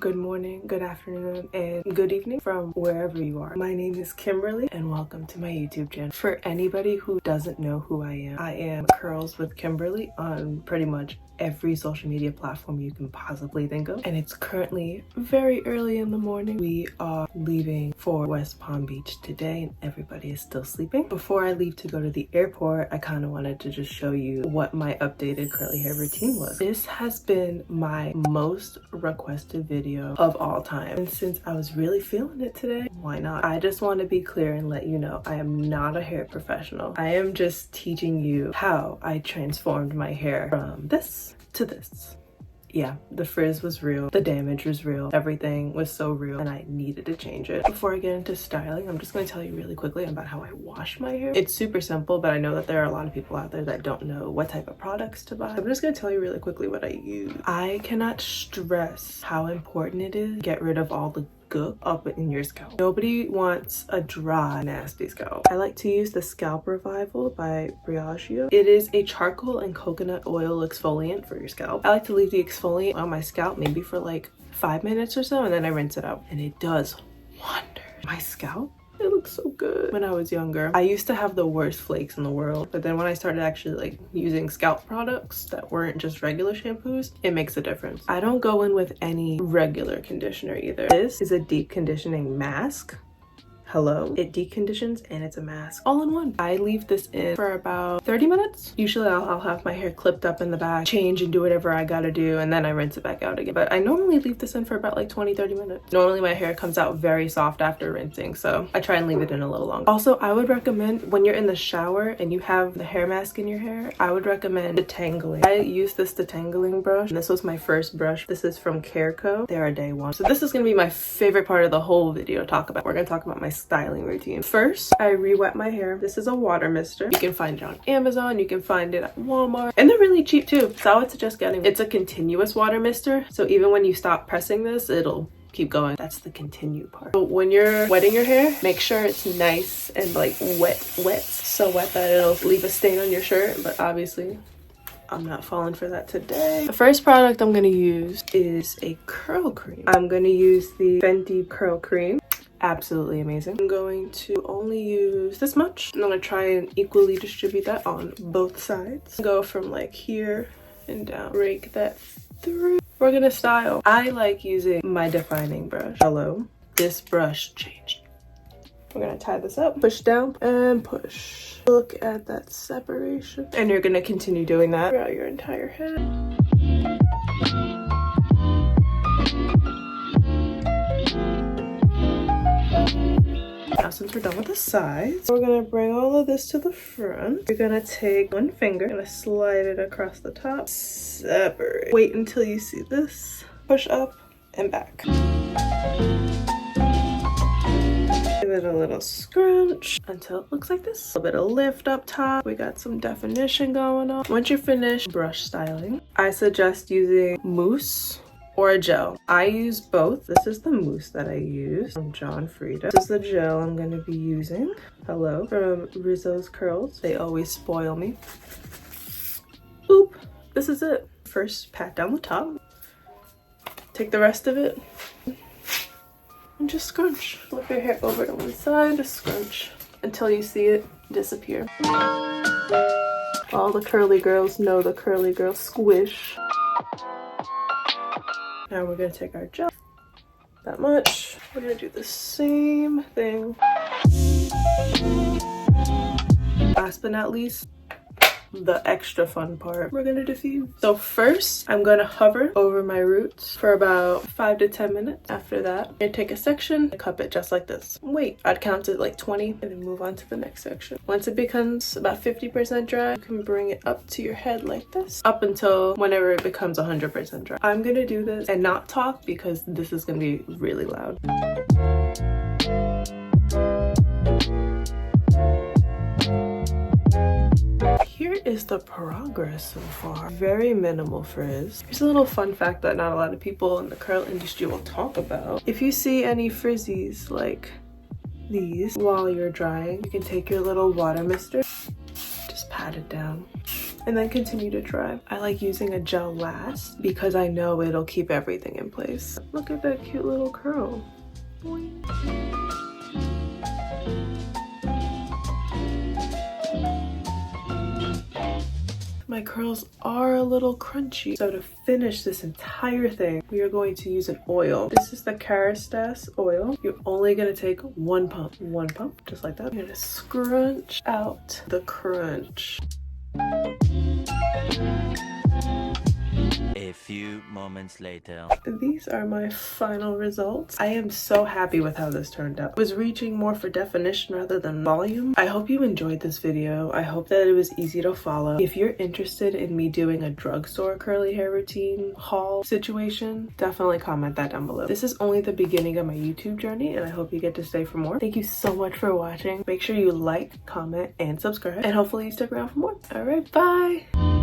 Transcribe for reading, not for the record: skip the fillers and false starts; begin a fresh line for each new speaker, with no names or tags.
good morning, good afternoon, and good evening from wherever you are. My name is Kimberly and welcome to my YouTube channel. For anybody who doesn't know who I am Curls with Kimberly on pretty much every social media platform you can possibly think of. And it's currently very early in the morning. We are leaving for West Palm Beach today and everybody is still sleeping. Before I leave to go to the airport, I kind of wanted to just show you what my updated curly hair routine was. This has been my most requested video of all time. And since I was really feeling it today, why not? I just want to be clear and let you know I am not a hair professional. I am just teaching you how I transformed my hair from this to this. Yeah, the frizz was real, the damage was real, everything was so real and I needed to change it. Before I get into styling, I'm just going to tell you really quickly about how I wash my hair. It's super simple, but I know that there are a lot of people out there that don't know what type of products to buy. I'm just going to tell you really quickly what I use. I cannot stress how important it is to get rid of all the gook up in your scalp. Nobody wants a dry, nasty scalp. I like to use the Scalp Revival by Briogeo. It is a charcoal and coconut oil exfoliant for your scalp. I like to leave the exfoliant on my scalp maybe for like 5 minutes or so, and then I rinse it out and it does wonders. My scalp, it looks so good. When I was younger, I used to have the worst flakes in the world, but then when I started actually like using scalp products that weren't just regular shampoos, it makes a difference. I don't go in with any regular conditioner either. This is a deep conditioning mask. Hello, it deconditions and it's a mask all in one. I leave this in for about 30 minutes. Usually I'll have my hair clipped up in the back, change and do whatever I gotta do, and then I rinse it back out again. But I normally leave this in for about like 20-30 minutes. Normally my hair comes out very soft after rinsing, so I try and leave it in a little longer. Also, I would recommend when you're in the shower and you have the hair mask in your hair, I would recommend detangling. I use this detangling brush, and this was my first brush. This is from Careco. They're a day one. So this is gonna be my favorite part of the whole video to talk about. We're gonna talk about my styling routine. First, I re-wet my hair. This is a water mister. You can find it on Amazon, you can find it at Walmart, and they're really cheap too, so I would suggest getting it. It's a continuous water mister, so even when you stop pressing this, it'll keep going. That's the continue part. So when you're wetting your hair, make sure it's nice and like wet, so wet that it'll leave a stain on your shirt, but obviously I'm not falling for that today. The first product I'm gonna use is a curl cream. I'm gonna use the Fenty curl cream. Absolutely amazing. I'm going to only use this much. I'm gonna try and equally distribute that on both sides. Go from like here and down. Rake that through. We're gonna style. I like using my defining brush. Hello, this brush changed. We're gonna tie this up, push down and push. Look at that separation. And you're gonna continue doing that throughout your entire head. Now since we're done with the sides, we're gonna bring all of this to the front. You're gonna take one finger, gonna slide it across the top, separate. Wait until you see this. Push up and back. Give it a little scrunch until it looks like this. A little bit of lift up top. We got some definition going on. Once you're finished brush styling, I suggest using mousse or a gel. I use both. This is the mousse that I use from John Frieda. This is the gel I'm going to be using. Hello, from Rizzo's Curls. They always spoil me. Oop, this is it. First, pat down the top. Take the rest of it and just scrunch. Flip your hair over to one side, just scrunch until you see it disappear. All the curly girls know the curly girl squish. Now we're gonna take our gel, that much. We're gonna do the same thing. Last but not least, the extra fun part. We're gonna diffuse. So first, I'm gonna hover over my roots for about 5 to 10 minutes. After that, I'm gonna take a section and cup it just like this. Wait, I'd count to like 20 and then move on to the next section. Once it becomes about 50% dry, you can bring it up to your head like this, up until whenever it becomes 100% dry. I'm gonna do this and not talk because this is gonna be really loud. Here is the progress so far. Very minimal frizz. Here's a little fun fact that not a lot of people in the curl industry will talk about. If you see any frizzies like these while you're drying, you can take your little water mister, just pat it down and then continue to dry. I like using a gel last because I know it'll keep everything in place. Look at that cute little curl. Boing. My curls are a little crunchy. So to finish this entire thing, we are going to use an oil. This is the Kerastase oil. You're only gonna take one pump, just like that. You're gonna scrunch out the crunch.
A few moments later.
These are my final results. I am so happy with how this turned out. I was reaching more for definition rather than volume. I hope you enjoyed this video. I hope that it was easy to follow. If you're interested in me doing a drugstore curly hair routine haul situation, definitely comment that down below. This is only the beginning of my YouTube journey, and I hope you get to stay for more. Thank you so much for watching. Make sure you like, comment, and subscribe, and hopefully you stick around for more. All right, bye.